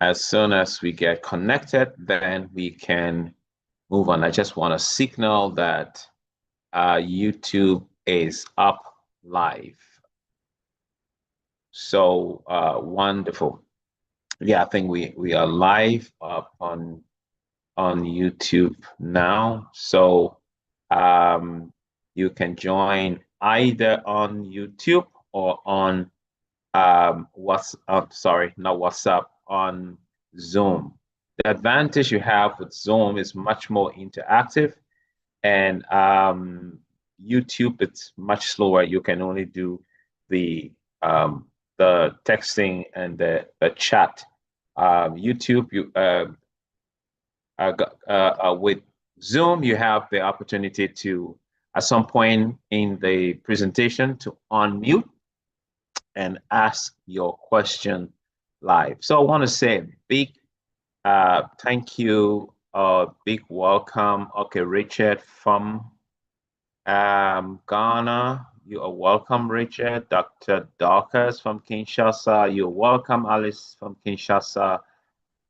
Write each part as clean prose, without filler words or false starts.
As soon as we get connected, then we can move on. I just want to signal that YouTube is up live. So wonderful. Yeah, I think we are live up on YouTube now. So you can join either on YouTube or on sorry, not WhatsApp, on Zoom. The advantage you have with Zoom is much more interactive, and YouTube, it's much slower. You can only do the texting and the chat. YouTube, with Zoom, you have the opportunity to, at some point in the presentation, to unmute and ask your question live. So I want to say a big thank you, big welcome. Okay, Richard from Ghana, you are welcome, Richard. Dr. Dorcas from Kinshasa, you're welcome. Alice from Kinshasa,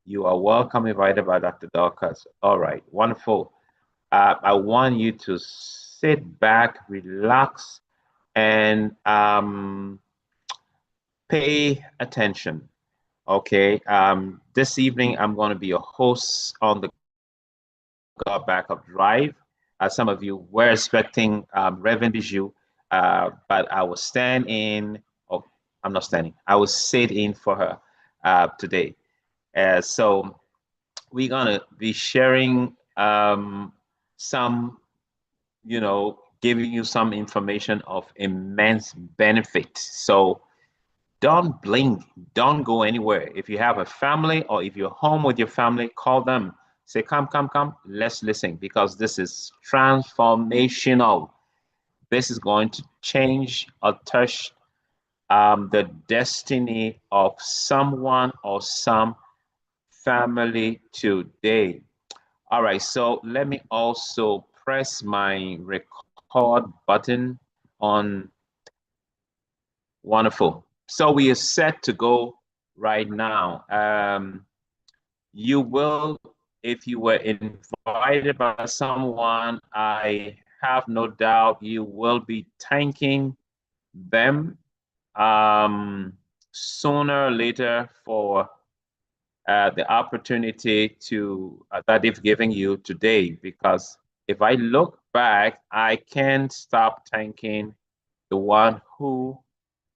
you are welcome, invited by Dr. Dorcas. All right, wonderful. I want you to sit back, relax, and pay attention. Okay, this evening I'm going to be your host on the Gotbackup Drive. Some of you were expecting Reverend Bijou, but I will stand in. Oh, I'm not standing. I will sit in for her today. So we're gonna be sharing some, giving you some information of immense benefit. So don't blink, don't go anywhere. If you have a family or if you're home with your family, call them. Say, come, let's listen, because this is transformational. This is going to change or touch the destiny of someone or some family today. All right, so let me also press my record button on. Wonderful. So we are set to go right now. You will, if you were invited by someone, I have no doubt you will be thanking them sooner or later for the opportunity that they've given you today. Because if I look back, I can't stop thanking the one who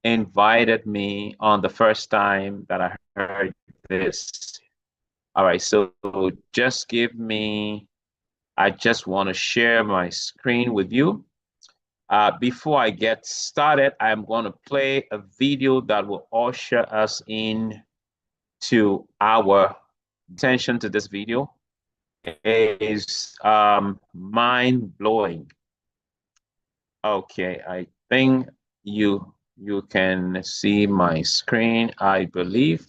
invited me on the first time that I heard this. All right, so just give me, I just want to share my screen with you. Before I get started, I'm going to play a video that will usher us in to our attention to this video. It is mind-blowing. Okay, I think you can see my screen, I believe.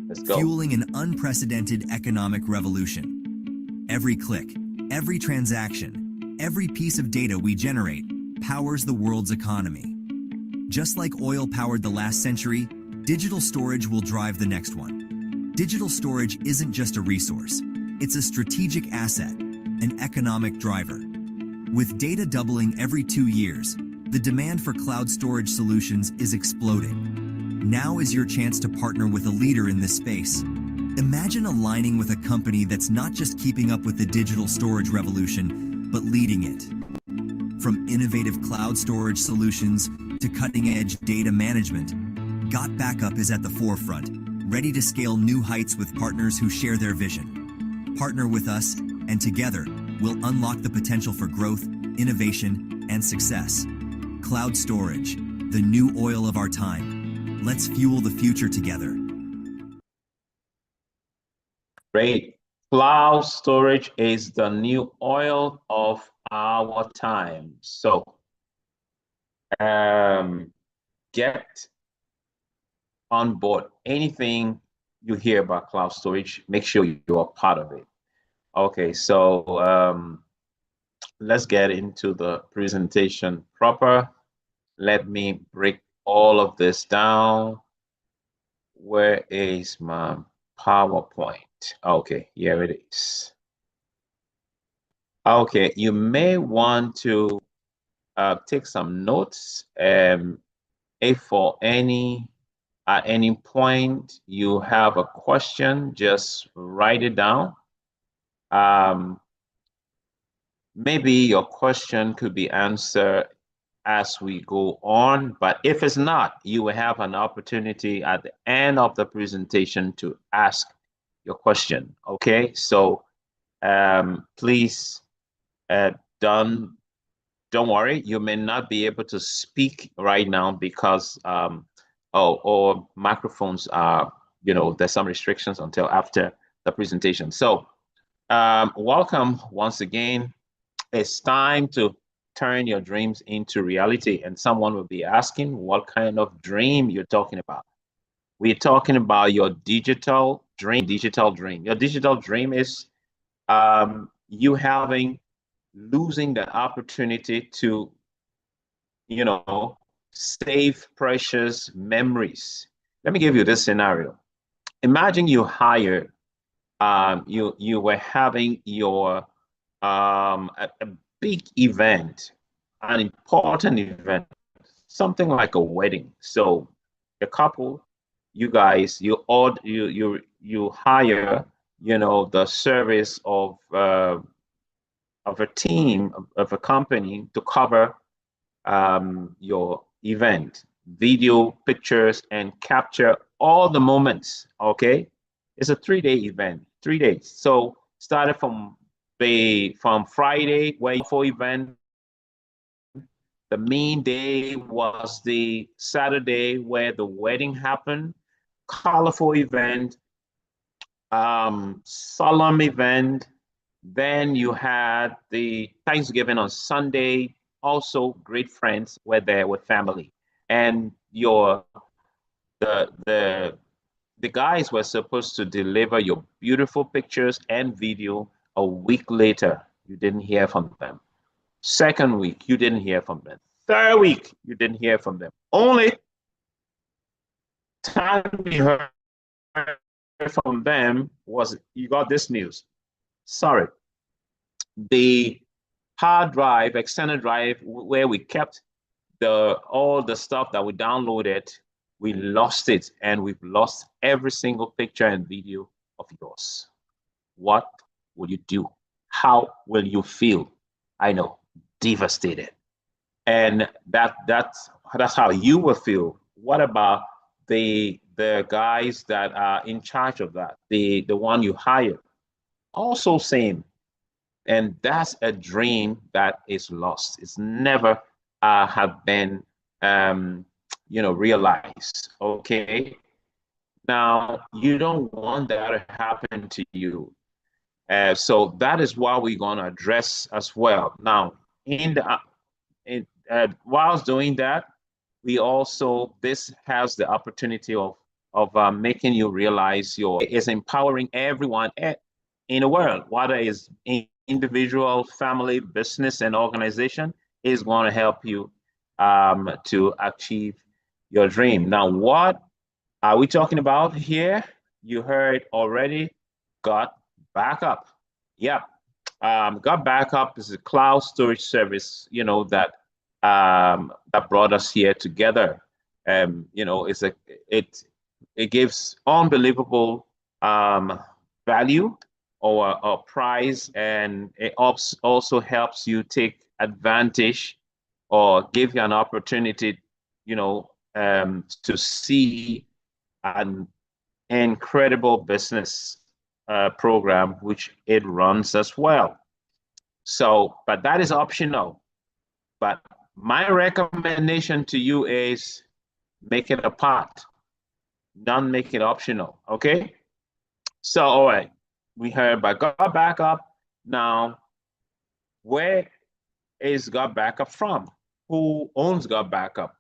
Let's go. Fueling an unprecedented economic revolution. Every click, every transaction, every piece of data we generate powers the world's economy. Just like oil powered the last century, digital storage will drive the next one. Digital storage isn't just a resource, it's a strategic asset, an economic driver. With data doubling every 2 years, the demand for cloud storage solutions is exploding. Now is your chance to partner with a leader in this space. Imagine aligning with a company that's not just keeping up with the digital storage revolution, but leading it. From innovative cloud storage solutions to cutting-edge data management, Gotbackup is at the forefront, ready to scale new heights with partners who share their vision. Partner with us, and together, we'll unlock the potential for growth, innovation, and success. Cloud storage, the new oil of our time. Let's fuel the future together. Great. Cloud storage is the new oil of our time. So get on board. Anything you hear about cloud storage, make sure you are part of it. Okay, so let's get into the presentation proper. Let me break all of this down. Where is my PowerPoint? Okay, here it is. Okay, you may want to take some notes. If for at any point you have a question, just write it down. Maybe your question could be answered as we go on, but if it's not, you will have an opportunity at the end of the presentation to ask your question. Okay, so please don't worry. You may not be able to speak right now because or microphones are, there's some restrictions until after the presentation. So welcome once again. It's time to turn your dreams into reality. And someone will be asking what kind of dream you're talking about. We're talking about your digital dream. Your digital dream is you losing the opportunity to, save precious memories. Let me give you this scenario. Imagine you hire, you were having your a big event, an important event, something like a wedding. So the couple, you guys, you hire, the service of a team of a company to cover your event, video, pictures, and capture all the moments. Okay, it's a 3-day event, 3 days. So started from Friday, where for event. The main day was the Saturday where the wedding happened. Colorful event, solemn event. Then you had the Thanksgiving on Sunday. Also, great friends were there with family, and the the the guys were supposed to deliver your beautiful pictures and video a week later. You didn't hear from them. Second week, you didn't hear from them. Third week, you didn't hear from them. Only time we heard from them was you got this news. Sorry, the hard drive, external drive, where we kept all the stuff that we downloaded, we lost it, and we've lost every single picture and video of yours. What will you do? How will you feel? I know, devastated. And that's how you will feel. What about the guys that are in charge of that, the one you hired? Also same. And that's a dream that is lost. It's never have been realized. Okay. Now you don't want that to happen to you. So that is what we're going to address as well. Now, whilst doing that, this has the opportunity of making you realize is empowering everyone in the world, whether it's individual, family, business, and organization, is going to help you to achieve your dream. Now, what are we talking about here? You heard already, Gotbackup. Yeah, Gotbackup is a cloud storage service, that brought us here together. It gives unbelievable value or price, and it also helps you take advantage or give you an opportunity, to see an incredible business program which it runs as well. So, but that is optional. But my recommendation to you is make it a part, don't make it optional. Okay. So, all right, we heard about Gotbackup. Now, where is Gotbackup from? Who owns Gotbackup?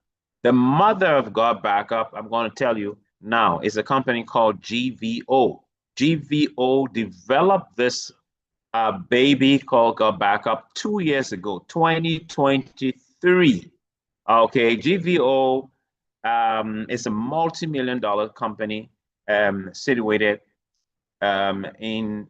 The mother of Gotbackup, I'm going to tell you now, is a company called GVO. GVO developed this baby called Gotbackup 2 years ago, 2023. Okay, GVO It's a multi-million-dollar company situated in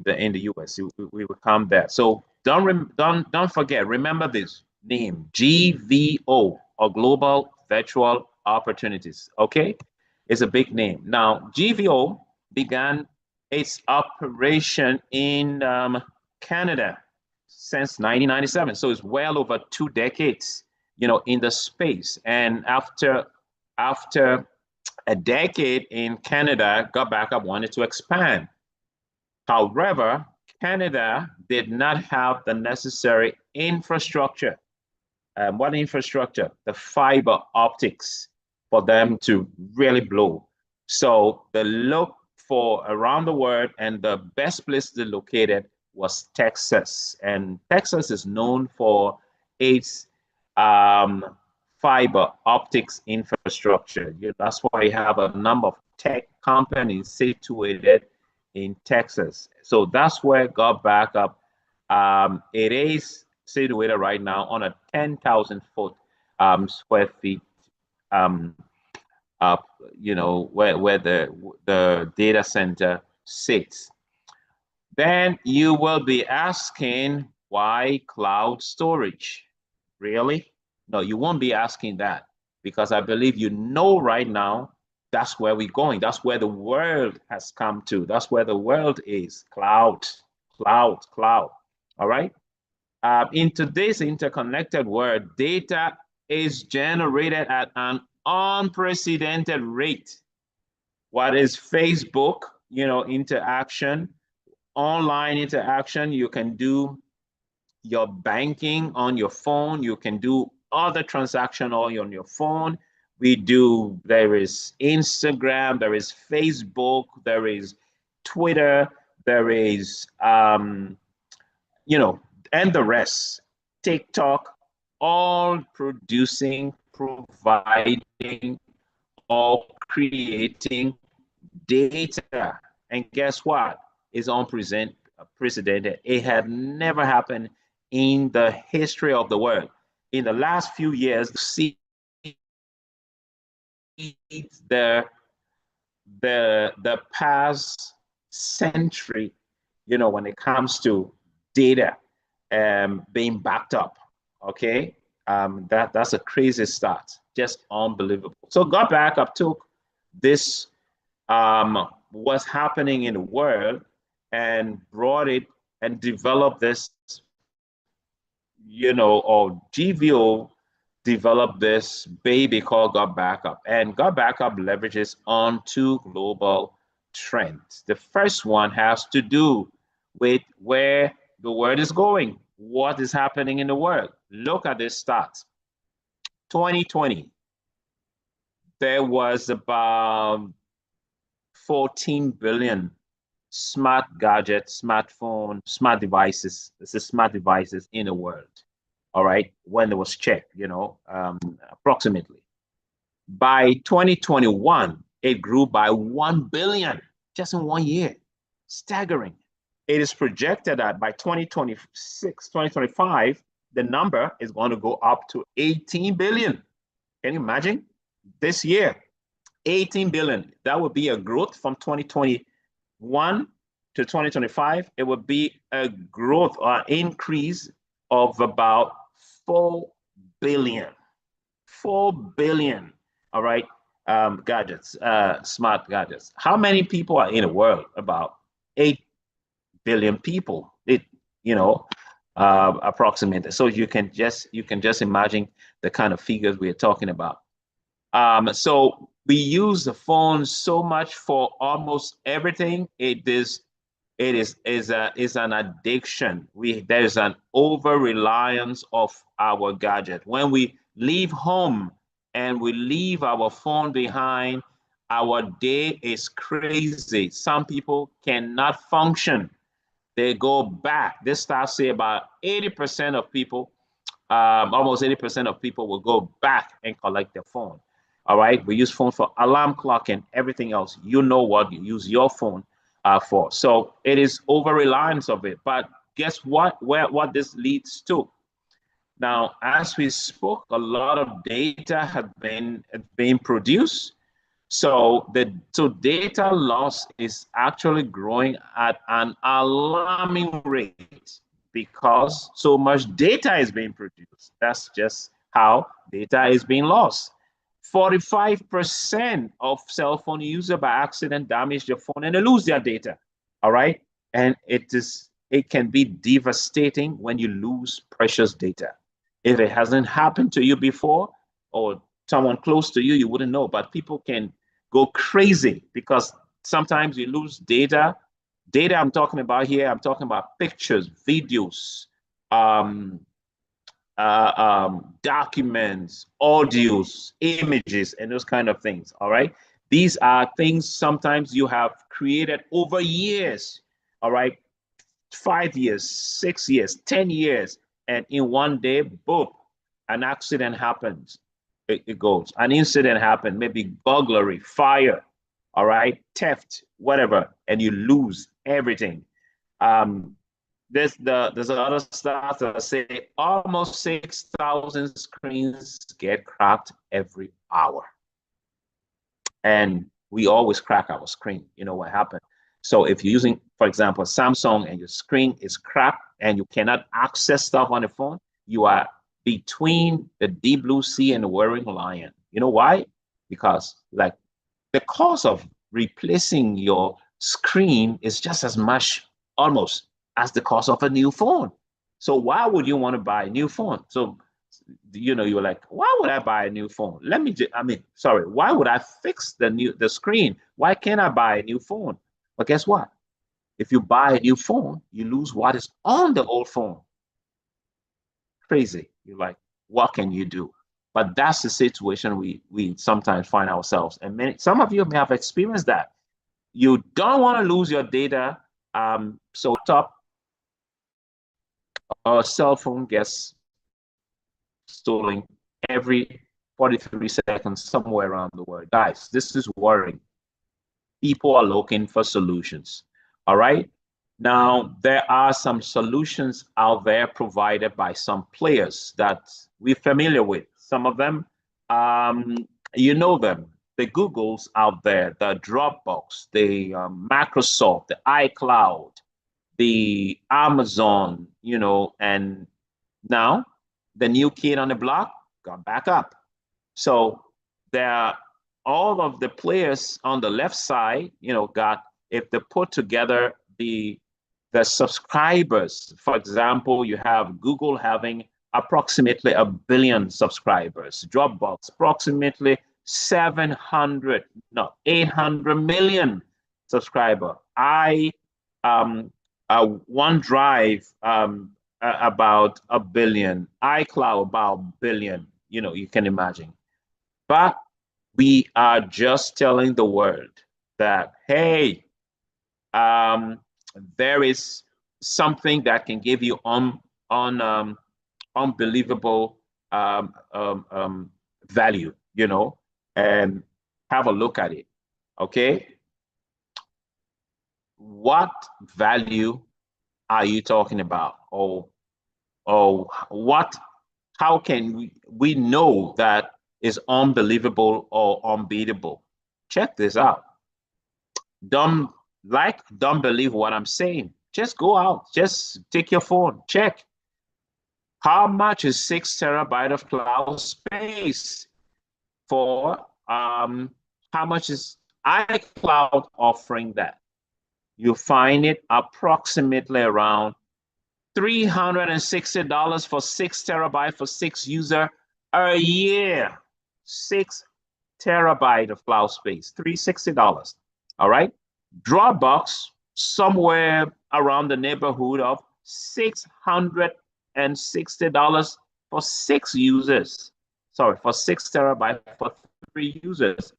the US. We will come there. So don't forget. Remember this name, GVO, or Global Virtual Opportunities. Okay, it's a big name. Now, GVO began its operation in Canada since 1997. So it's well over 2 decades, in the space. And after a decade in Canada, Gotbackup wanted to expand. However, Canada did not have the necessary infrastructure. What infrastructure? The fiber optics for them to really blow. So the look for around the world, and the best place to locate it was Texas. And Texas is known for its um, fiber optics infrastructure. That's why you have a number of tech companies situated in Texas. So that's where Gotbackup. It is situated right now on a 10,000 foot square feet um, up, where the data center sits. Then you will be asking, why cloud storage? Really? No, you won't be asking that, because I believe right now that's where we're going. That's where the world has come to. That's where the world is. Cloud, cloud, cloud. All right. In today's interconnected world, data is generated at an unprecedented rate. What is Facebook, interaction, online interaction? You can do your banking on your phone. You can do other transaction all on your phone. There is Instagram, there is Facebook, there is Twitter, there is, and the rest, TikTok, all producing, providing, all creating data. And guess what? It's unprecedented. It had never happened in the history of the world. In the last few years, see the past century, when it comes to data being backed up. Okay, that's a crazy start, just unbelievable. So Gotbackup took this what's happening in the world and brought it and developed this, or GVO developed this baby called Gotbackup. And Gotbackup leverages on two global trends. The first one has to do with where the world is going, what is happening in the world. Look at this stat. 2020, there was about 14 billion smart gadgets, smartphone, smart devices. This is smart devices in the world. All right, when it was checked, approximately. By 2021, it grew by 1 billion just in 1 year. Staggering. It is projected that by 2026, 2025, the number is going to go up to 18 billion. Can you imagine? This year, 18 billion. That would be a growth from 2021 to 2025. It would be a growth or increase of about 4 billion. 4 billion. All right. Gadgets, smart gadgets. How many people are in the world? About 8 billion people. Approximately. So you can just imagine the kind of figures we're talking about. So we use the phone so much for almost everything. It is an addiction. There's an over reliance of our gadget. When we leave home and we leave our phone behind, our day is crazy. Some people cannot function. They go back. This stats say about 80% of people, almost 80% of people will go back and collect their phone. All right. We use phone for alarm clock and everything else. You know what you use your phone for. So it is over reliance of it. But guess what? What this leads to? Now, as we spoke, a lot of data had been produced. So data loss is actually growing at an alarming rate because so much data is being produced. That's just how data is being lost. 45% of cell phone users by accident damage their phone and they lose their data. All right. And it can be devastating when you lose precious data. If it hasn't happened to you before or someone close to you, you wouldn't know. But people can go crazy because sometimes you lose data. Data I'm talking about here, I'm talking about pictures, videos, documents, audios, images, and those kind of things. All right. These are things sometimes you have created over years. All right. 5 years, 6 years, 10 years. And in one day, boom, an accident happens. It goes. An incident happened, maybe burglary, fire, all right, theft, whatever, and you lose everything. There's other stats that say almost 6,000 screens get cracked every hour. And we always crack our screen. You know what happened? So if you're using, for example, Samsung and your screen is cracked and you cannot access stuff on the phone, you are between the deep blue sea and the whirring lion. You know why? Because like the cost of replacing your screen is just as much almost as the cost of a new phone. So why would you want to buy a new phone? So you're like, why would I buy a new phone? Sorry, why would I fix the screen? Why can't I buy a new phone? But guess what? If you buy a new phone, you lose what is on the old phone. Crazy. You're like, what can you do? But that's the situation we sometimes find ourselves. And some of you may have experienced that. You don't want to lose your data. So top or cell phone gets stolen every 43 seconds somewhere around the world. Guys, this is worrying. People are looking for solutions. All right. Now, there are some solutions out there provided by some players that we're familiar with. Some of them, you know them, the Googles out there, the Dropbox, the Microsoft, the iCloud, the Amazon, and now the new kid on the block, Gotbackup. So there are all of the players on the left side, if they put together the subscribers. For example, you have Google having approximately 1 billion subscribers, Dropbox approximately 800 million subscriber. OneDrive about 1 billion, iCloud about 1 billion. You can imagine. But we are just telling the world that, hey, there is something that can give you unbelievable value, and have a look at it. Okay. What value are you talking about? Or how can we know that is unbelievable or unbeatable? Check this out. Don't believe what I'm saying. Just go out, just take your phone, check. How much is 6 terabytes of cloud space for, how much is iCloud offering that? You find it approximately around $360 for 6 terabytes for 6 users a year. 6 terabytes of cloud space, $360. All right. Dropbox, somewhere around the neighborhood of $660 for 6 users. Sorry, for 6 terabytes for 3 users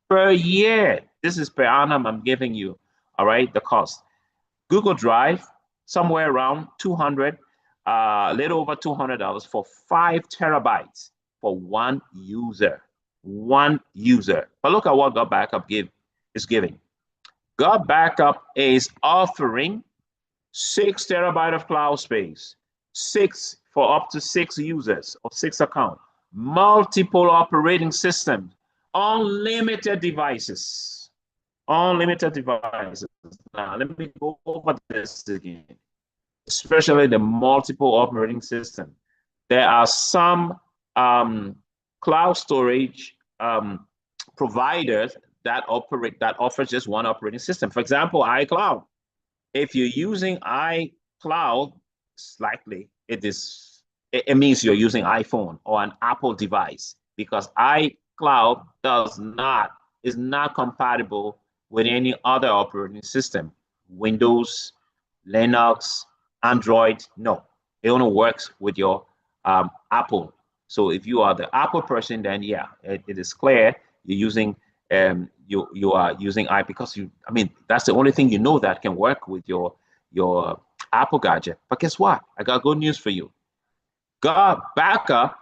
per year. This is per annum I'm giving you. All right, the cost. Google Drive, somewhere around 200, a little over $200 for 5 terabytes for 1 user. 1 user. But look at what Gotbackup is giving. Gotbackup is offering 6 terabytes of cloud space, for up to 6 users or 6 accounts, multiple operating systems, unlimited devices. Unlimited devices. Now, let me go over this again, especially the multiple operating system. There are some cloud storage providers that offers just one operating system. For example, iCloud. If you're using iCloud, slightly, it means you're using iPhone or an Apple device, because iCloud is not compatible with any other operating system. Windows, Linux, Android, no. It only works with your Apple. So if you are the Apple person, then yeah, it is clear you're using you are using because that's the only thing you know that can work with your Apple gadget. But guess what? I got good news for you. Gotbackup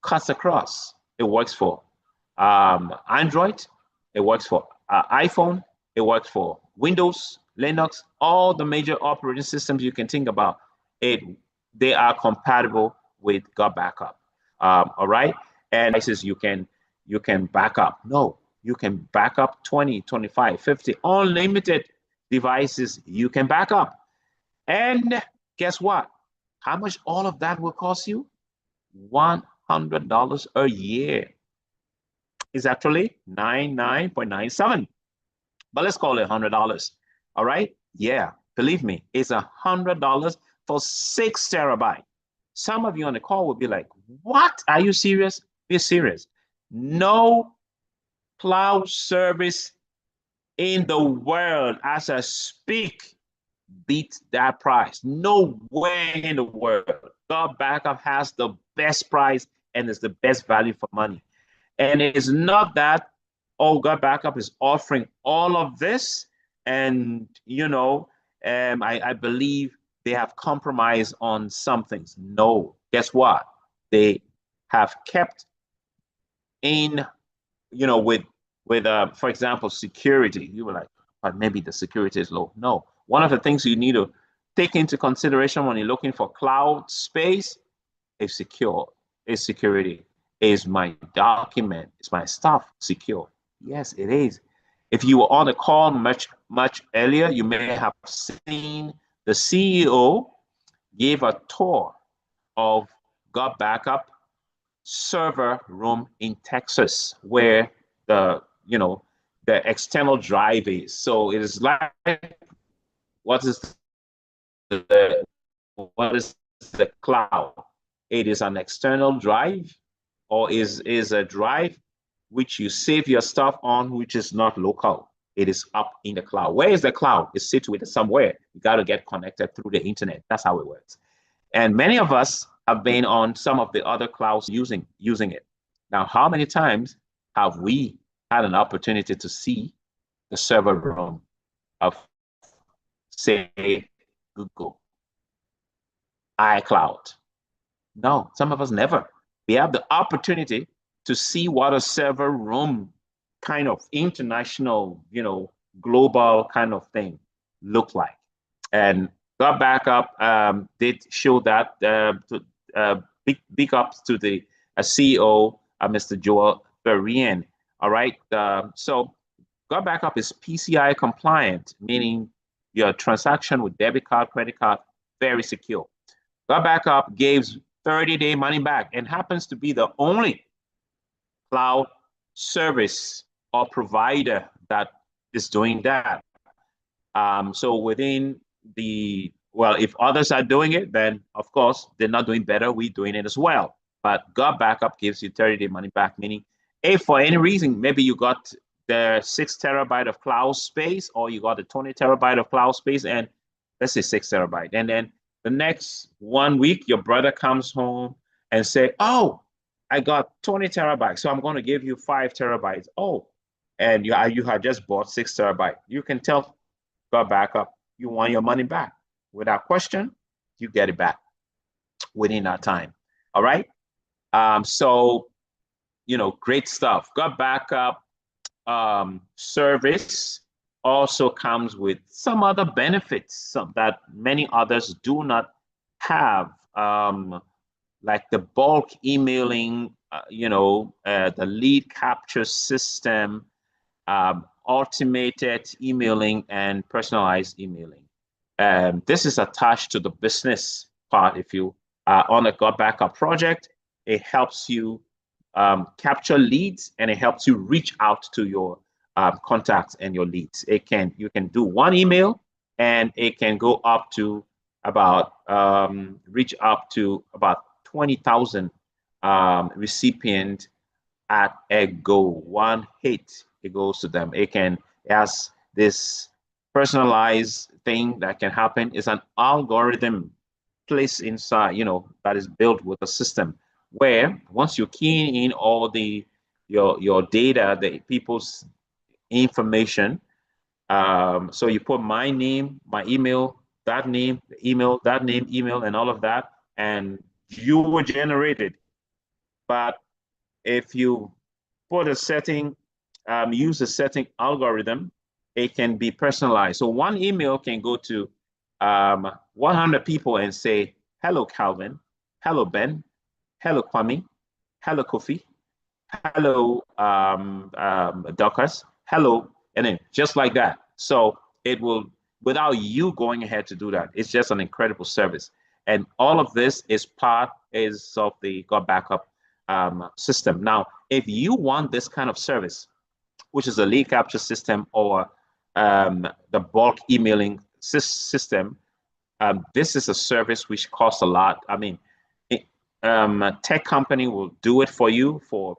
cuts across. It works for Android. It works for iPhone. It works for Windows, Linux, all the major operating systems you can think about. They are compatible with Gotbackup. All right, and devices you can back up. No, you can back up 20, 25, 50, unlimited devices you can back up. And guess what? How much all of that will cost you? $100 a year. It's actually 99.97, but let's call it $100. All right? Yeah, believe me, it's $100 for 6 terabytes. Some of you on the call will be like, what? Are you serious? Be serious. No cloud service in the world as I speak beat that price. Nowhere in the world. Gotbackup has the best price and is the best value for money. And it's not that, oh, Gotbackup is offering all of this, and I believe they have compromised on some things. No, guess what? They have kept in, with for example, security. You were like, but maybe the security is low. No, one of the things you need to take into consideration when you're looking for cloud space is security. Is my document, is my stuff secure? Yes, it is. If you were on the call much earlier, you may have seen the CEO gave a tour of Gotbackup server room in Texas, where the external drive is. So it is like, what is the cloud? It is an external drive, or is a drive which you save your stuff on, which is not local. It is up in the cloud. Where is the cloud? It's situated somewhere. You got to get connected through the internet. That's how it works. And many of us have been on some of the other clouds using it. Now, how many times have we had an opportunity to see the server room of, say, Google, iCloud? No, some of us never. We have the opportunity to see what a server room kind of international, global kind of thing look like. And Gotbackup did show that. Big ups to the CEO, Mr. Joel Berrien. All right. So Gotbackup is PCI compliant, meaning your transaction with debit card, credit card, very secure. Gotbackup gives 30-day money back and happens to be the only cloud service or provider that is doing that. So within if others are doing it, then of course they're not doing better. We're doing it as well. But Gotbackup gives you 30-day money back, meaning if for any reason, maybe you got the 6 terabyte of cloud space, or you got the 20 terabyte of cloud space, and let's say 6 terabyte, and then the next 1 week, your brother comes home and say, oh, I got 20 terabytes, so I'm going to give you 5 terabytes. Oh, and you had just bought 6 terabytes. You can tell Gotbackup you want your money back. Without question, you get it back within that time. All right? So, great stuff. Gotbackup service also comes with some other benefits that many others do not have. like the bulk emailing, the lead capture system, automated emailing, and personalized emailing. This is attached to the business part. If you are on a Gotbackup project, it helps you capture leads, and it helps you reach out to your contacts and your leads. You can do one email, and it can go up to about reach up to about 20,000 recipient at a go. One hit, it goes to them. It has this personalized thing that can happen. It's an algorithm placed inside, that is built with a system where once you key in all your data, the people's information. So you put my name, my email, that name, the email, that name, email, and all of that, and you were generated. But if you put a setting, use a setting algorithm, it can be personalized. So one email can go to 100 people and say, hello, Calvin, hello, Ben, hello, Kwame, hello, Kofi, hello, Dorcas, hello, and then just like that. So it will, without you going ahead to do that, it's just an incredible service. And all of this is part of the Gotbackup system. Now, if you want this kind of service, which is a lead capture system or the bulk emailing system, this is a service which costs a lot. I mean, a tech company will do it for you, for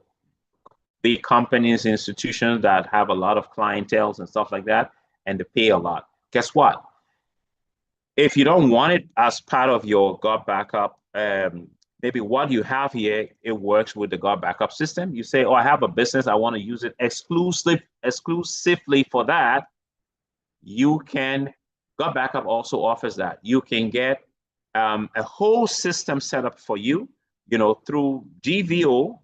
big companies, institutions that have a lot of clientele and stuff like that, and they pay a lot. Guess what? If you don't want it as part of your Gotbackup, maybe what you have here, it works with the Gotbackup system. You say, oh, I have a business, I want to use it exclusively for that. You can, Gotbackup also offers that. You can get a whole system set up for you, through GVO.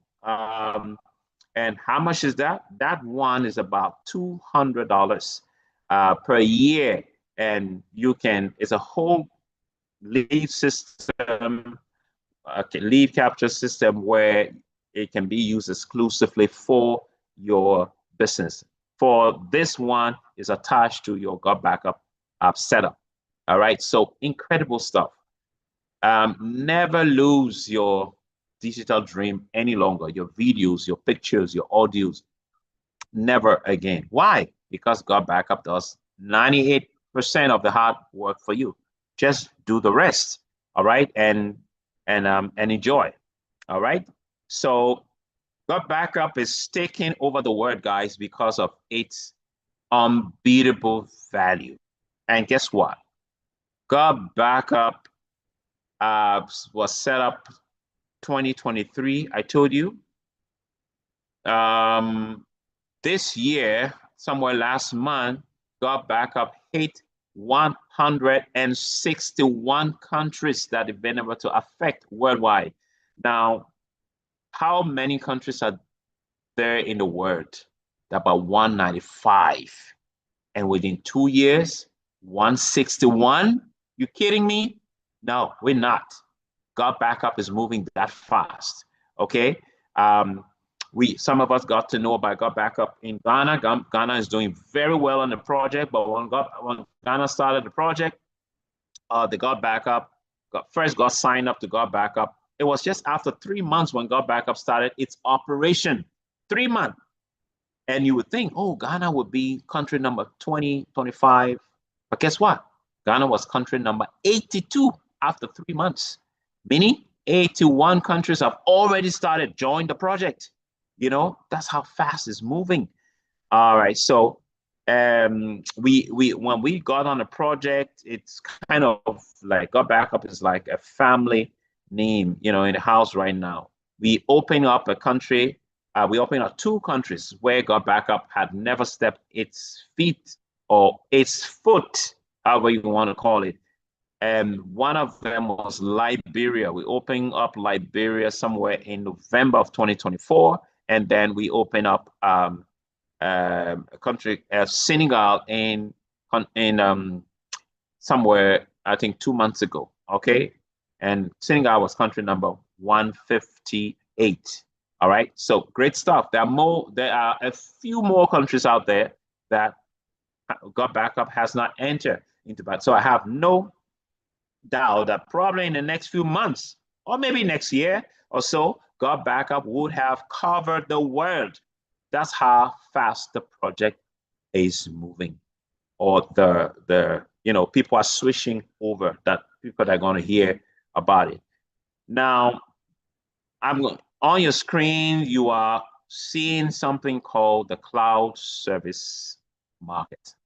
And how much is that? That one is about $200 per year. And it's a whole lead system, lead capture system where it can be used exclusively for your business. For this one is attached to your Gotbackup setup. All right, so incredible stuff. Never lose your digital dream any longer. Your videos, your pictures, your audios, never again. Why? Because Gotbackup does 98% of the hard work for you. Just do the rest. All right, and enjoy. All right. So Gotbackup is taking over the world, guys, because of its unbeatable value. And guess what? Gotbackup was set up 2023. I told you. This year, somewhere last month, Gotbackup hit 161 countries that have been able to affect worldwide. Now, how many countries are there in the world? About 195. And within 2 years, 161? You kidding me? No, we're not. Gotbackup is moving that fast. Okay. Some of us got to know about Gotbackup in Ghana. Ghana is doing very well on the project, but when Ghana started the project, the Gotbackup first got signed up to Gotbackup. It was just after 3 months when Gotbackup started its operation. 3 months. And you would think, oh, Ghana would be country number 20, 25. But guess what? Ghana was country number 82 after 3 months. Meaning 81 countries have already started joining the project. That's how fast it's moving. All right. So when we got on the project, it's kind of like Gotbackup is like a family name, in the house right now. We open up a country. We opened up 2 countries where Gotbackup had never stepped its feet or its foot, however you want to call it. And one of them was Liberia. We opened up Liberia somewhere in November of 2024. And then we opened up a country, Senegal, in somewhere, I think 2 months ago. Okay. and Senegal was country number 158. All right, so great stuff. There are a few more countries out there that Gotbackup has not entered into, but so I have no doubt that probably in the next few months, or maybe next year or so, Gotbackup would have covered the world. That's how fast the project is moving, or the people are switching over. That people are going to hear about it. Now, on your screen, you are seeing something called the cloud service market,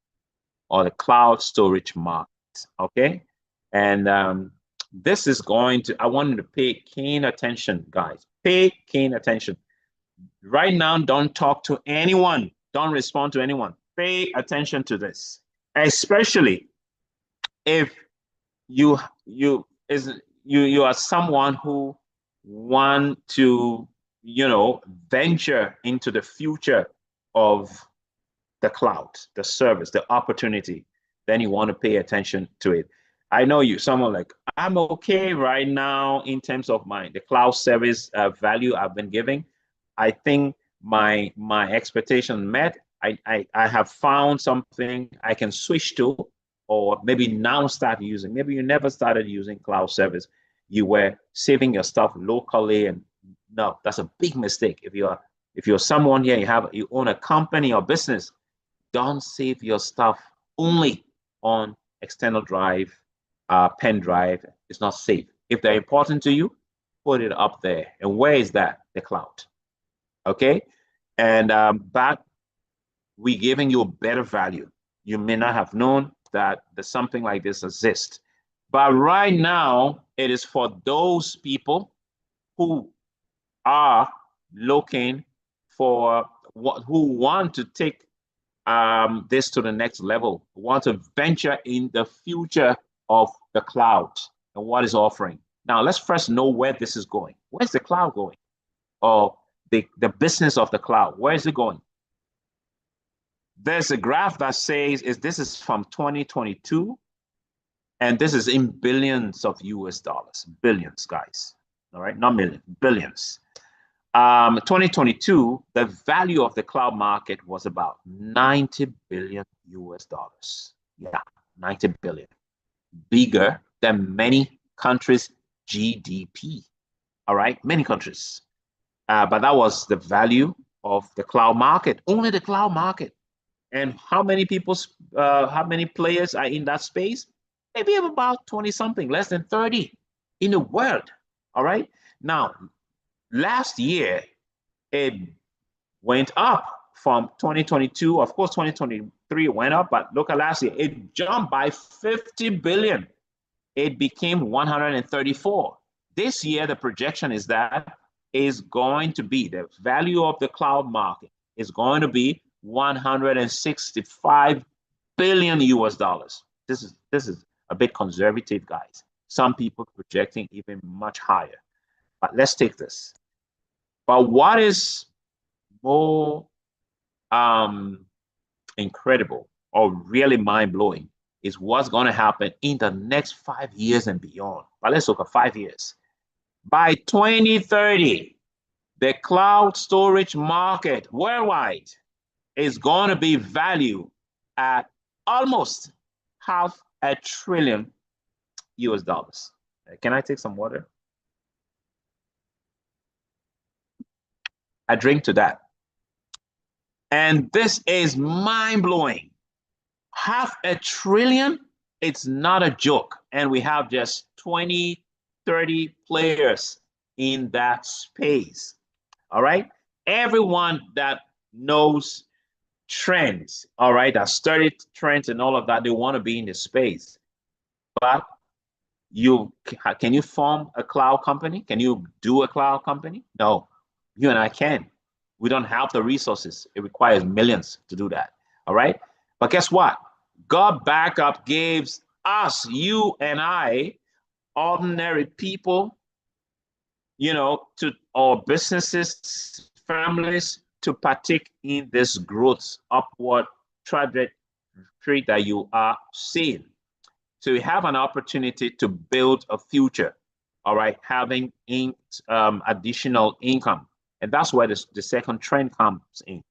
or the cloud storage market. Okay, and this is going to. I want you to pay keen attention, guys. Pay keen attention. Right now, don't talk to anyone. Don't respond to anyone. Pay attention to this, especially if you are someone who want to venture into the future of the cloud, the service, the opportunity. Then you want to pay attention to it. I know someone like, I'm okay right now in terms of the cloud service value I've been giving. I think my expectation met. I have found something I can switch to, or maybe now start using. Maybe you never started using cloud service. You were saving your stuff locally, and no, that's a big mistake. If you're someone here, you own a company or business, don't save your stuff only on external drive, pen drive. It's not safe. If they're important to you, put it up there. And where is that? The cloud. Okay, and but we're giving you a better value. You may not have known that there's something like this exists, but right now it is for those people who are looking for who want to take this to the next level, want to venture in the future of the cloud and what is offering. Now, let's first know where this is going. Where's the cloud going? Or the business of the cloud, where is it going? There's a graph that says this is from 2022, and this is in billions of US dollars. Billions, guys. All right, not millions, billions. 2022, the value of the cloud market was about 90 billion US dollars. Yeah, 90 billion. Bigger than many countries' GDP. All right, many countries. But that was the value of the cloud market, only the cloud market. And how many players are in that space? Maybe about 20 something, less than 30 in the world. All right. Now, last year, it went up from 2022. Of course, 2023 went up, but look at last year. It jumped by 50 billion. It became 134. This year, the projection is that is going to be the value of the cloud market is going to be 165 billion US dollars. This is a bit conservative, guys. Some people projecting even much higher. But let's take this. But what is more incredible or really mind-blowing is what's going to happen in the next 5 years and beyond. But let's look at 5 years. By 2030, the cloud storage market worldwide is going to be valued at almost $500 billion US dollars. Can I take some water? I drink to that. And this is mind-blowing. $500 billion, it's not a joke. And we have just 20, 30 players in that space. All right. Everyone that knows trends, all right, that studied trends and all of that, they want to be in the space. But can you form a cloud company? Can you do a cloud company? No, you and I can. We don't have the resources. It requires millions to do that. All right. But guess what? Gotbackup gives us, you and I, ordinary people, to our businesses, families, to partake in this growth upward trajectory that you are seeing. So you have an opportunity to build a future. all right, having additional income. And that's where the second trend comes in.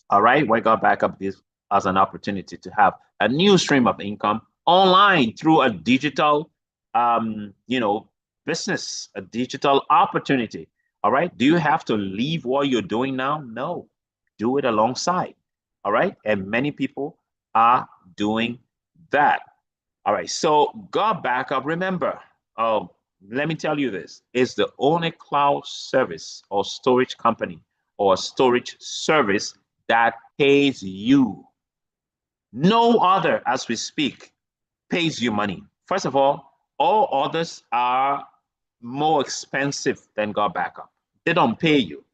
All right, we got back up this as an opportunity to have a new stream of income online through a digital, business, a digital opportunity. All right, do you have to leave what you're doing now? No, do it alongside. All right, and many people are doing that. All right, so Gotbackup, remember, let me tell you this, is the only cloud service or storage company or storage service that pays you. No other, as we speak, pays you money. First of all others are more expensive than Gotbackup. They don't pay you.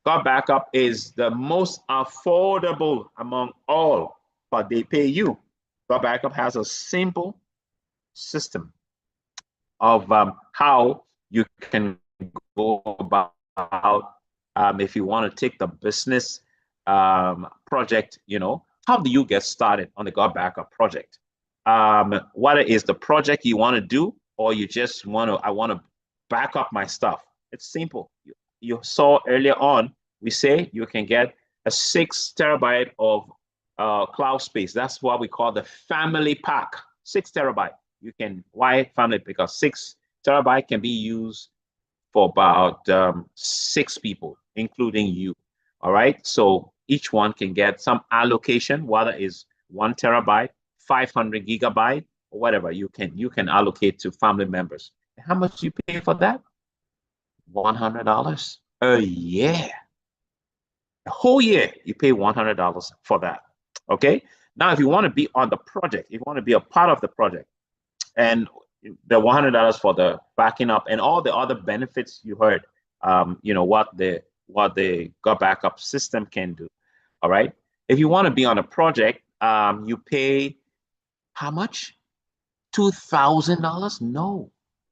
Gotbackup is the most affordable among all, but they pay you. Gotbackup has a simple system of how you can go about if you want to take the business project, how do you get started on the Gotbackup project? What is the project you want to do, or you just I want to back up my stuff? It's simple. You saw earlier on, we say you can get a 6 terabyte of cloud space. That's what we call the family pack, 6 terabyte. You can, why family? Because 6 terabyte can be used for about 6 people, including you. All right. So each one can get some allocation, whether it's 1 terabyte, 500 gigabyte, or whatever you can allocate to family members. How much do you pay for that? $100 a year. A whole year, you pay $100 for that. Okay. Now, if you want to be on the project, if you want to be a part of the project, and the $100 for the backing up and all the other benefits you heard, what the Gotbackup system can do. All right. If you want to be on a project, you pay how much? $2,000? No,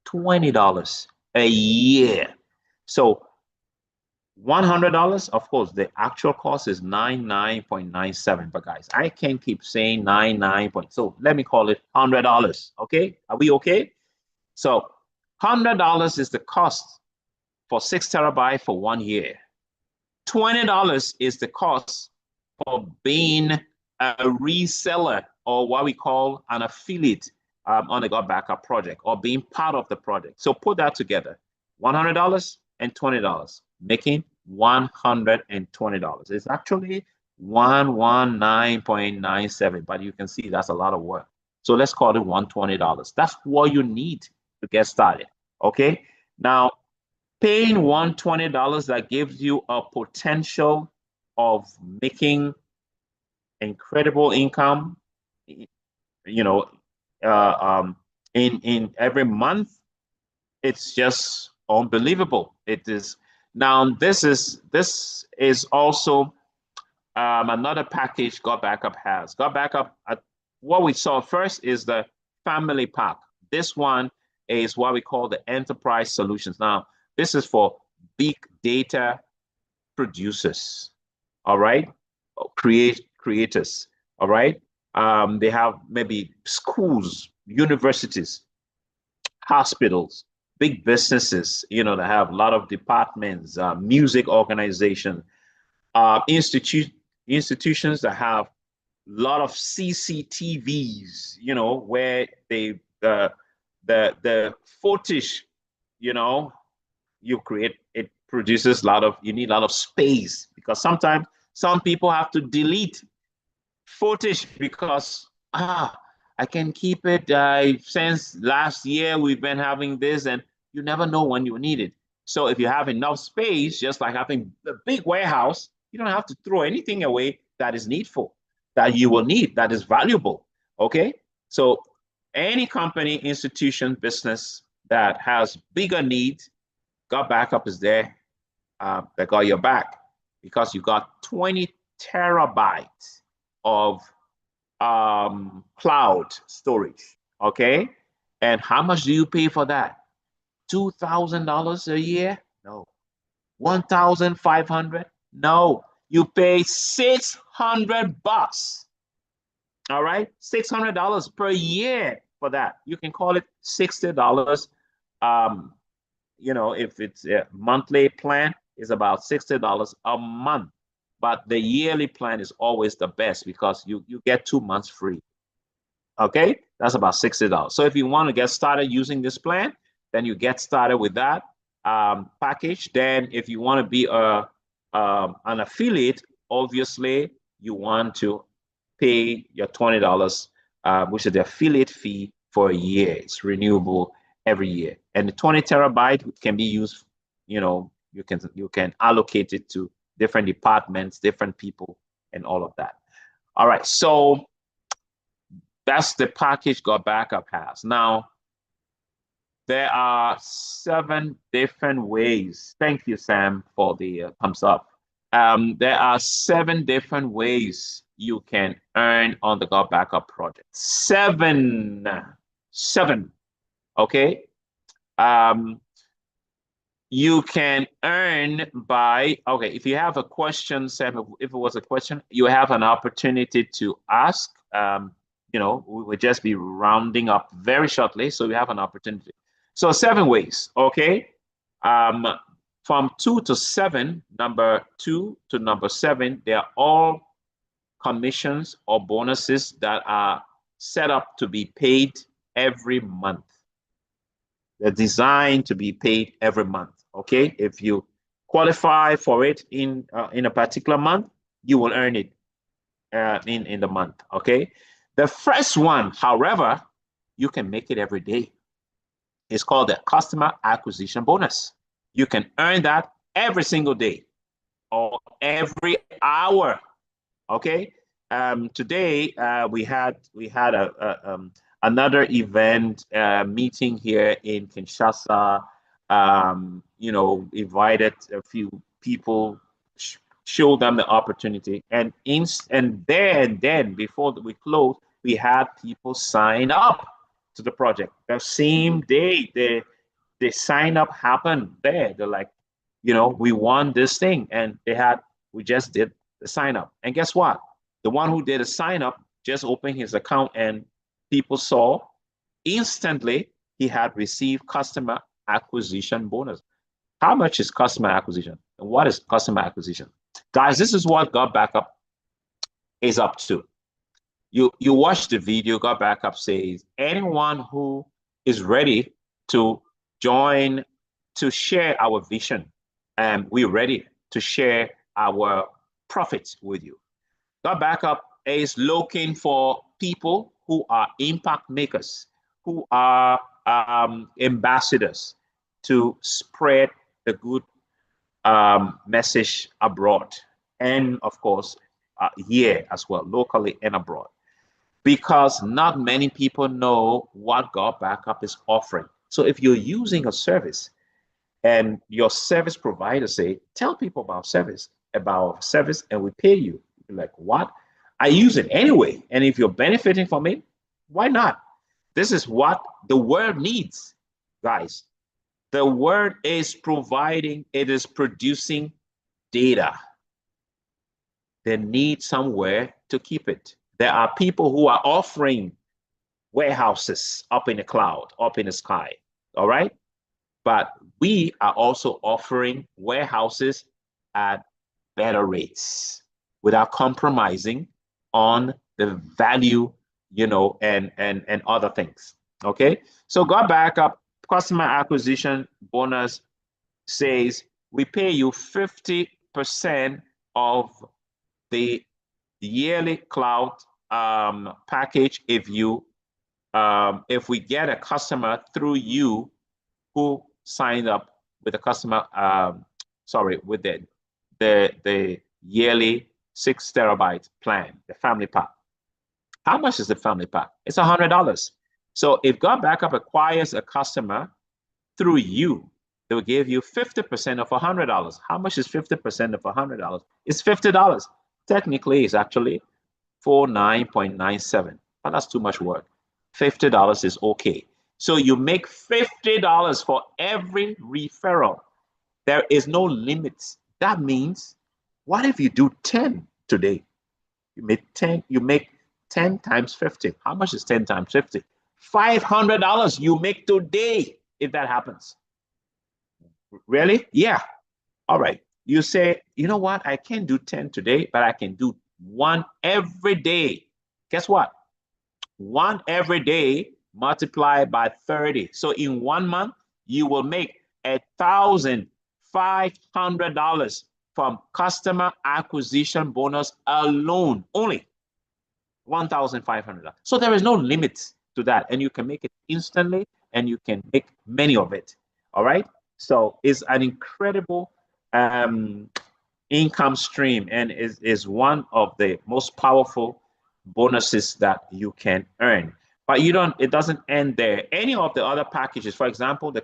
$20 a year. So $100, of course, the actual cost is 99.97. But guys, I can't keep saying 99. So let me call it $100. Okay, are we okay? So $100 is the cost for 6 terabyte for 1 year. $20 is the cost for being a reseller, or what we call an affiliate on the Gotbackup project, or being part of the project. So put that together, $100 and $20, making $120. It's actually 119.97, but you can see that's a lot of work. So let's call it $120. That's what you need to get started. Okay. Now, paying $120, that gives you a potential of making incredible income, in every month. It's just unbelievable. It is. Now, this is also another package Gotbackup has. Gotbackup, what we saw first is the family pack. This one is what we call the enterprise solutions. Now, this is for big data producers, all right? Creators, all right? They have maybe schools, universities, hospitals, big businesses, that have a lot of departments, music organization, institutions that have a lot of CCTVs, where the footage, you create, it produces you need a lot of space, because sometimes some people have to delete footage because, I can keep it. Since last year, we've been having this, and you never know when you need it. So if you have enough space, just like having a big warehouse, you don't have to throw anything away that is needful, that you will need, that is valuable. Okay. So any company, institution, business that has bigger needs, Gotbackup is there. That got your back, because you got 20 terabytes of cloud storage. Okay. And how much do you pay for that? $2,000 a year? No. 1,500? No. You pay $600. All right. $600 per year for that. You can call it $60 you know, if it's a monthly plan, is about $60 a month. But the yearly plan is always the best because you get 2 months free. Okay, that's about $60. So if you want to get started using this plan, then you get started with that package. Then if you want to be an affiliate, obviously you want to pay your $20, which is the affiliate fee for a year. It's renewable every year. And the 20 terabyte can be used, you know, you can allocate it to different departments, different people, and all of that. All right, so that's the package Gotbackup has. Now, there are 7 different ways. Thank you, Sam, for the thumbs up. There are 7 different ways you can earn on the Gotbackup project. 7. Okay. You can earn by, okay, if you have a question, Sam, if it was a question, you have an opportunity to ask. You know, we will just be rounding up very shortly, so we have an opportunity. So 7 ways, okay? From 2 to 7, number 2 to number 7, they are all commissions or bonuses that are set up to be paid every month. They're designed to be paid every month, okay? If you qualify for it in a particular month, you will earn it in the month, okay? The first one, however, you can make it every day. It's called the customer acquisition bonus. You can earn that every single day or every hour, okay? Today we had another event meeting here in Kinshasa. You know, invited a few people, show them the opportunity, and then before we close, we had people sign up to the project. The same day the sign up happened there. They're like, you know, we won this thing, and we just did the sign up. And guess what? The one who did a sign up just opened his account, and people saw instantly he had received customer acquisition bonus. How much is customer acquisition? And what is customer acquisition? Guys, this is what Gotbackup is up to. You watch the video. Gotbackup says anyone who is ready to join, to share our vision, and we're ready to share our profits with you. Gotbackup is looking for people who are impact makers, who are ambassadors to spread the good message abroad, and of course here as well, locally and abroad, because not many people know what Gotbackup is offering. So if you're using a service and your service provider say, tell people about service, and we pay you, you're like, what? I use it anyway, and if you're benefiting from it, why not? This is what the world needs, guys. The world is providing, it is producing data. They need somewhere to keep it. There are people who are offering warehouses up in the cloud, up in the sky, all right? But we are also offering warehouses at better rates without compromising on the value, you know, and other things, okay? So Gotbackup customer acquisition bonus says we pay you 50% of the yearly cloud package if we get a customer through you who signed up with the customer, with the yearly 6 terabyte plan, the family pack. How much is the family pack? It's $100. So if Gotbackup acquires a customer through you, they will give you 50% of $100. How much is 50% of $100? It's $50. Technically, it's actually $49.97, but that's too much work. $50 is okay. So you make $50 for every referral. There is no limits. That means, what if you do 10 today? You make 10 times 50. How much is 10 times 50? $500 you make today if that happens. Really? Yeah. All right. You say, you know what? I can't do 10 today, but I can do one every day. Guess what? One every day multiplied by 30. So in 1 month, you will make $1,500 from customer acquisition bonus alone, only $1,500. So there is no limit to that. And you can make it instantly and you can make many of it. All right. So it's an incredible income stream and is one of the most powerful bonuses that you can earn. But it doesn't end there. Any of the other packages, for example, the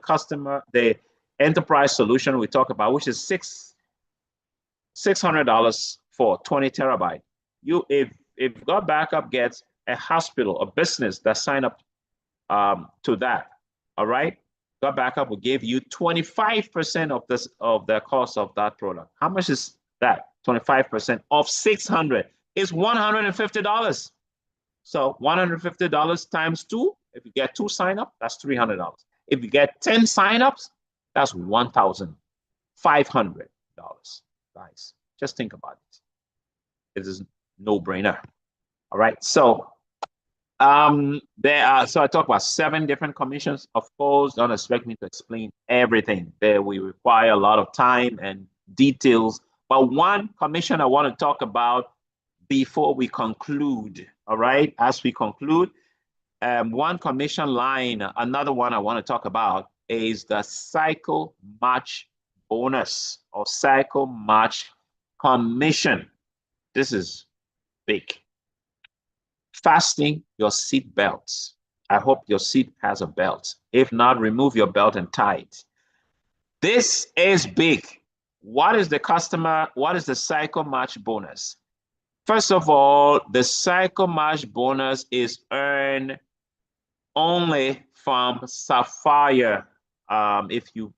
enterprise solution we talk about, which is $600 for 20 terabyte. If Gotbackup gets a hospital, a business that sign up to that, all right, Gotbackup will give you 25% of the cost of that product. How much is that? 25% of 600 is $150. So $150 times two. If you get two sign-up, that's $300. If you get 10 signups, that's $1,500. Guys, just think about it. It is no-brainer. All right. So so I talked about 7 different commissions. Of course, don't expect me to explain everything. There we require a lot of time and details. But one commission I want to talk about before we conclude. All right. As we conclude, one commission line, another one I want to talk about is the cycle match bonus or cycle match commission. This is big. Fasten your seat belts. I hope your seat has a belt. If not, remove your belt and tie it. This is big. What is the cycle match bonus? First of all, the cycle match bonus is earned only from Sapphire. If you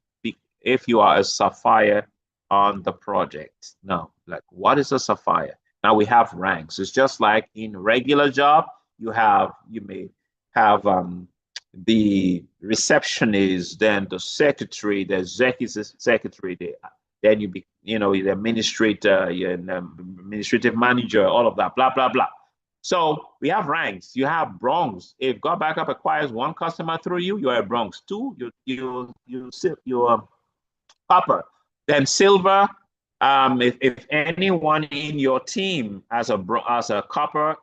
are a Sapphire on the project. Now, like, what is a Sapphire? Now we have ranks. It's just like in regular job, you may have the receptionist, then the secretary, the executive secretary, then the administrator, administrative manager, all of that, blah, blah, blah. So we have ranks. You have bronze. If Gotbackup acquires one customer through you, you're a bronze. 2, you're copper. Then silver. If anyone in your team as a copper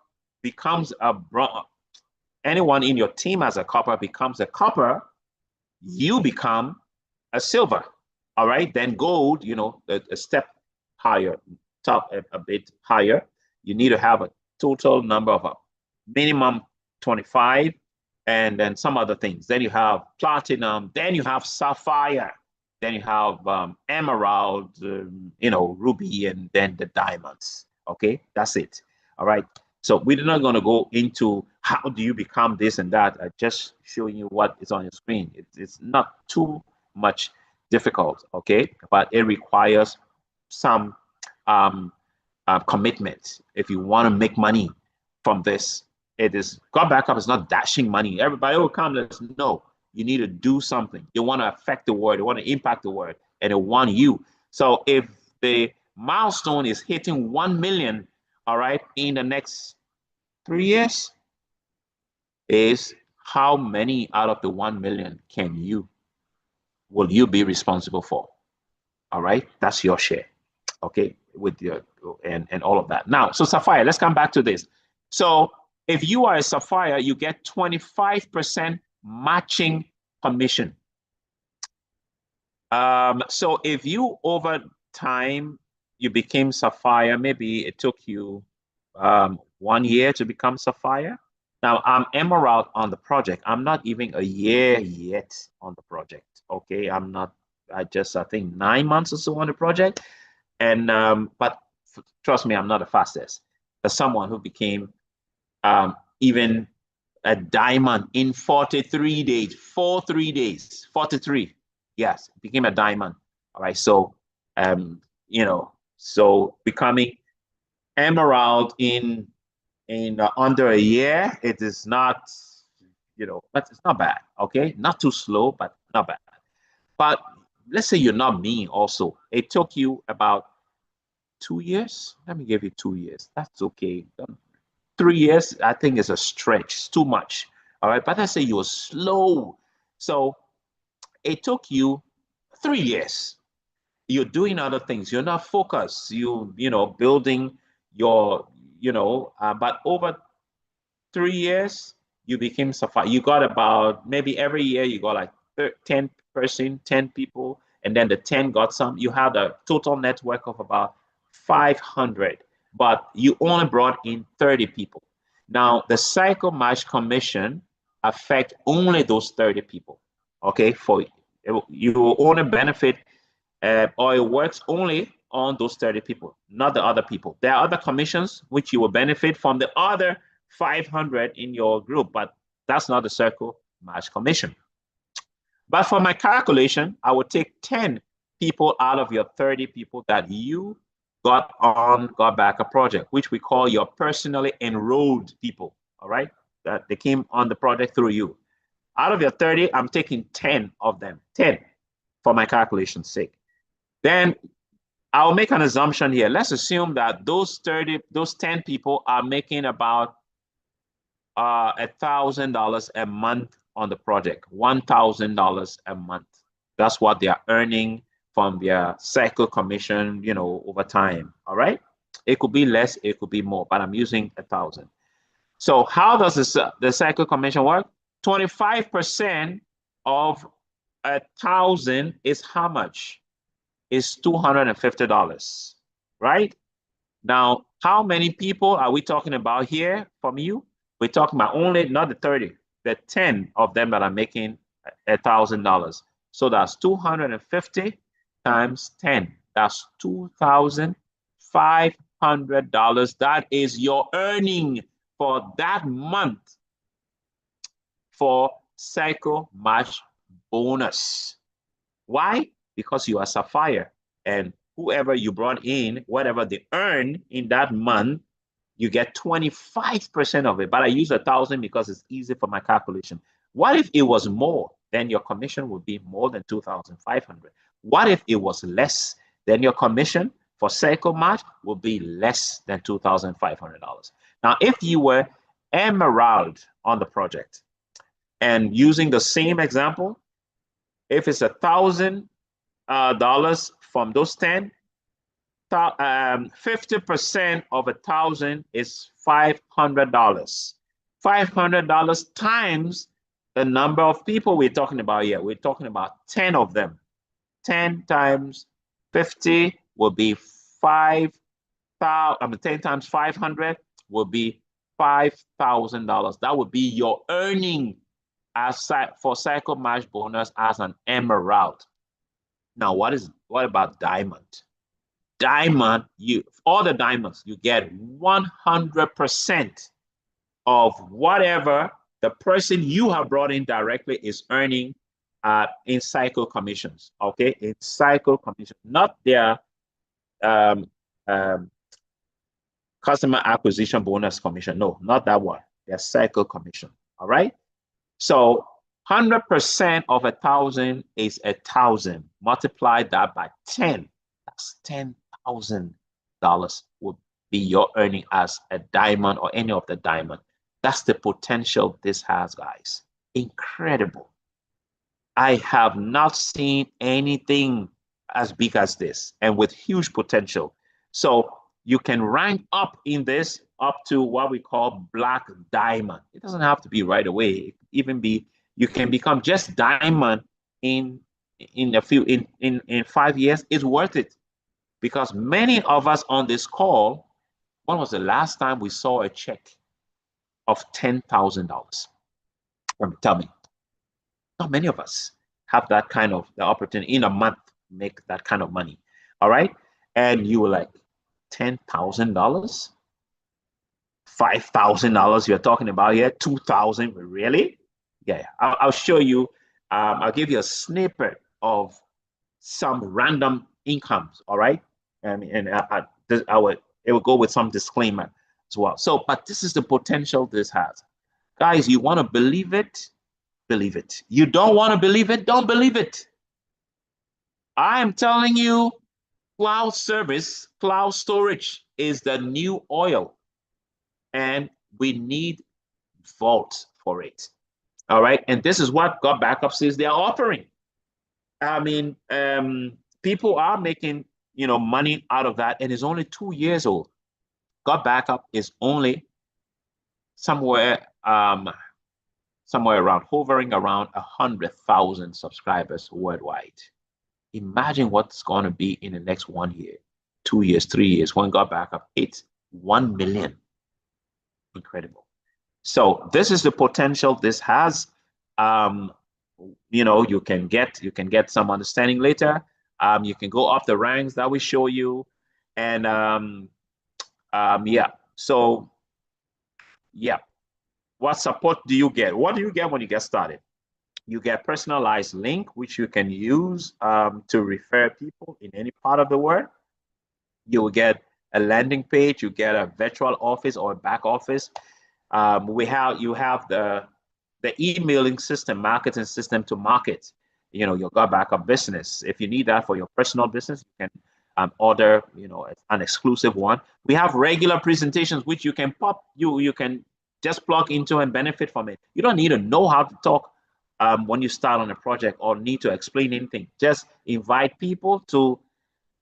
becomes a bronze, anyone in your team as a copper becomes a copper, you become a silver. All right. Then gold, a step higher, top a bit higher. You need to have a total number of a minimum 25, and then some other things. Then you have platinum. Then you have sapphire. Then you have emerald, ruby, and then the diamonds. Okay, that's it. All right. So we're not going to go into how do you become this and that. I just showing you what is on your screen. It's not too much difficult, okay? But it requires some commitment. If you want to make money from this, Gotbackup is not dashing money. Everybody will come. No. You need to do something. You want to affect the world. You want to impact the world, and it want you. So if the milestone is hitting 1 million, all right, in the next 3 years, is how many out of the 1 million will you be responsible for? All right, that's your share. Okay, with your and all of that. Now, so Sapphire, let's come back to this. So if you are a Sapphire, you get 25% matching commission. So if you over time you became Sapphire, maybe it took you 1 year to become Sapphire. Now I'm Emerald on the project. I'm not even a year yet on the project. Okay, I'm not. I think 9 months or so on the project, and but trust me, I'm not the fastest. There's someone who became even a diamond in 43 days, 43. Yes, became a diamond. All right. So, so becoming emerald in under a year, it is not, but it's not bad. Okay. Not too slow, but not bad. But let's say you're not me also. It took you about 2 years. Let me give you 2 years. That's okay. 3 years, I think, is a stretch. It's too much. All right. But let's say you were slow. So it took you 3 years. You're doing other things. You're not focused. Building your, but over 3 years, you became Sapphire. You got about, maybe every year you got like 10 people, and then the 10 got some. You had a total network of about 500, but you only brought in 30 people. Now, the Cycle Match Commission affect only those 30 people. Okay, for you only benefit, or it works only on those 30 people, not the other people. There are other commissions which you will benefit from the other 500 in your group, but that's not the Circle Match Commission. But for my calculation, I would take 10 people out of your 30 people that you got on Gotbackup project, which we call your personally enrolled people, all right? That they came on the project through you. Out of your 30, I'm taking 10 of them, 10 for my calculation's sake. Then I'll make an assumption here. Let's assume that those 10 people are making about $1,000 a month on the project, $1,000 a month. That's what they are earning from their cycle commission, over time. All right. It could be less, it could be more, but I'm using 1,000. So how does the cycle commission work? 25% of 1,000 is how much? Is $250, right? Now, how many people are we talking about here from you? We're talking about only, not the 30, the 10 of them that are making $1,000. So that's 250 times 10. That's $2,500. That is your earning for that month for Cycle Match bonus. Why? Because you are Sapphire, and whoever you brought in, whatever they earn in that month, you get 25% of it. But I use 1,000 because it's easy for my calculation. What if it was more? Then your commission would be more than 2,500. What if it was less? Then your commission for Cycle Match will be less than $2,500. Now, if you were Emerald on the project, and using the same example, if it's $1,000 from those 10, 50% of 1,000 is $500. $500 times the number of people we're talking about here. We're talking about 10 of them. 10 times 50 will be 5,000. 10 times 500 will be $5,000. That would be your earning for Cycle Match bonus as an Emerald. Now, what about Diamond? Diamond, all the diamonds, you get 100% of whatever the person you have brought in directly is earning in cycle commissions. Okay, in cycle commission, not their customer acquisition bonus commission. No, not that one. Their cycle commission. All right. So 100% of 1,000 is 1,000. Multiply that by 10. That's $10,000 would be your earning as a diamond or any of the diamond. That's the potential this has, guys. Incredible. I have not seen anything as big as this and with huge potential. So you can rank up in this up to what we call black diamond. It doesn't have to be right away. It can even be, you can become just diamond in 5 years. It's worth it. Because many of us on this call, when was the last time we saw a check of $10,000? Tell me. Not many of us have that kind of the opportunity in a month to make that kind of money. All right. And you were like, $10,000? $5,000 you're talking about here? 2,000? Really? Yeah. I'll show you. I'll give you a snippet of some random incomes. All right. And it will go with some disclaimer as well. So, but this is the potential this has. Guys, you want to believe it? Believe it. You don't want to believe it? Don't believe it. I am telling you, cloud service, cloud storage is the new oil, and we need vault for it. All right. And this is what Gotbackup says they are offering. I mean, people are making, money out of that, and it's only 2 years old. Gotbackup is only somewhere, somewhere around hovering around 100,000 subscribers worldwide. Imagine what's going to be in the next 1 year, 2 years, 3 years when Gotbackup hits 1 million. Incredible. So this is the potential this has. You can get some understanding later. You can go up the ranks that we show you, and yeah. So yeah, what support do you get? What do you get when you get started? You get personalized link, which you can use to refer people in any part of the world. You will get a landing page. You get a virtual office or a back office. You have the emailing system, marketing system to market, your Gotbackup business. If you need that for your personal business, you can order, an exclusive one. We have regular presentations, which you can you can just plug into and benefit from it. You don't need to know how to talk when you start on a project or need to explain anything. Just invite people to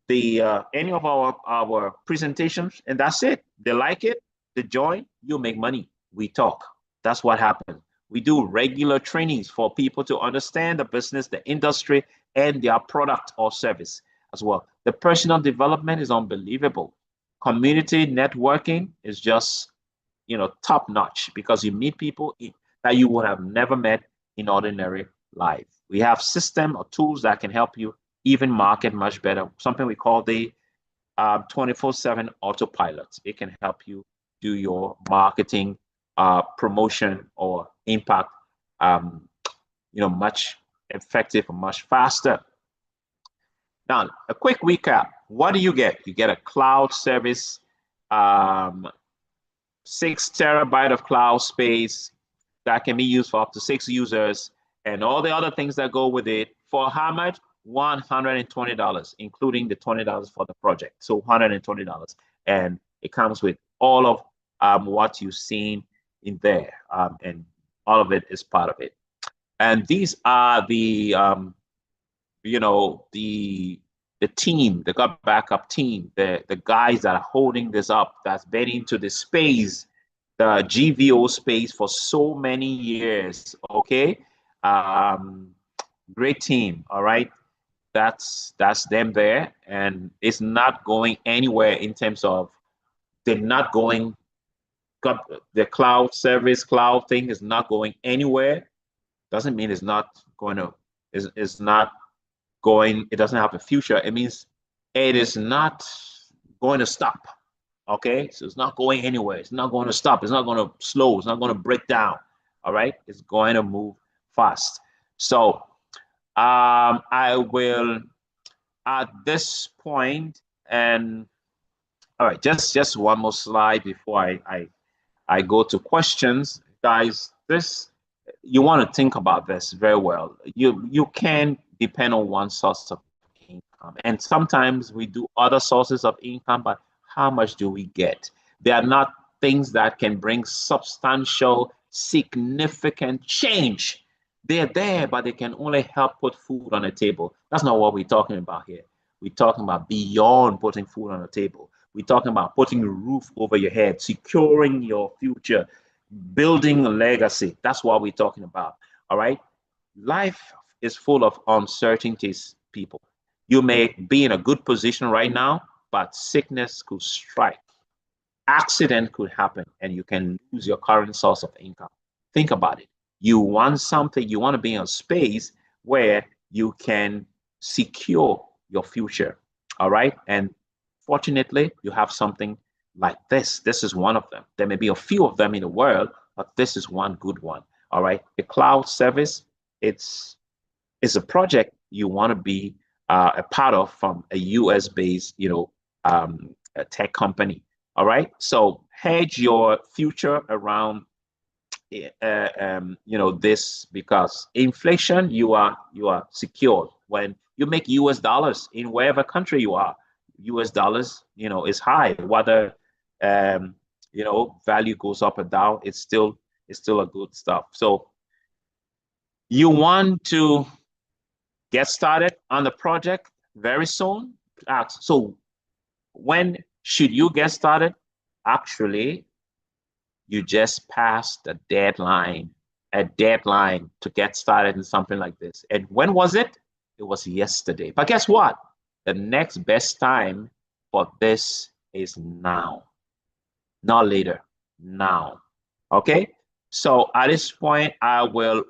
the any of our presentations, and that's it. They like it, they join, you make money. We talk. That's what happens. We do regular trainings for people to understand the business, the industry, and their product or service as well. The personal development is unbelievable. Community networking is just, top notch because you meet people that you would have never met in ordinary life. We have system or tools that can help you even market much better. Something we call the 24/7 autopilot. It can help you do your marketing, promotion, or impact, much effective and much faster. Now, a quick recap. What do you get? You get a cloud service, 6 TB of cloud space that can be used for up to 6 users, and all the other things that go with it. For how much? $120, including the $20 for the project. So $120, and it comes with all of what you've seen in there, and all of it is part of it. And these are the the team, the Gotbackup team, the guys that are holding this up, that's been into the space, the GVO space for so many years. Okay, great team. All right, that's them there, and it's not going anywhere in terms of they're not going. The cloud service, cloud thing is not going anywhere. Doesn't mean it's not going to. Is not going. It doesn't have a future. It means it is not going to stop. Okay, so it's not going anywhere. It's not going to stop. It's not going to slow. It's not going to break down. All right, it's going to move fast. So I will at this point, and all right, just one more slide before I go to questions, guys. This, you want to think about this very well. You can depend on one source of income, and sometimes we do other sources of income, but how much do we get? They are not things that can bring substantial, significant change. They're there, but they can only help put food on the table. That's not what we're talking about here. We're talking about beyond putting food on the table. We're talking about putting a roof over your head, securing your future, building a legacy. That's what we're talking about. All right. Life is full of uncertainties, people. You may be in a good position right now, but sickness could strike. Accident could happen, and you can lose your current source of income. Think about it. You want something, you want to be in a space where you can secure your future. All right. And fortunately, you have something like this. This is one of them. There may be a few of them in the world, but this is one good one. All right. The cloud service, it's a project you want to be a part of from a US based, a tech company. All right. So hedge your future around, this, because inflation, you are secured when you make US dollars in wherever country you are. US dollars, is high. Whether value goes up or down, it's still a good stuff. So you want to get started on the project very soon. So when should you get started? Actually, you just passed a deadline to get started in something like this. And when was it? It was yesterday. But guess what? The next best time for this is now, not later, now. Okay? So at this point, I will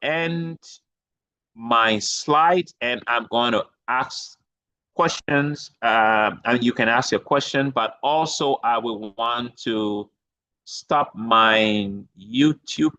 end my slide, and I'm going to ask questions, and you can ask your question, but also I will want to stop my YouTube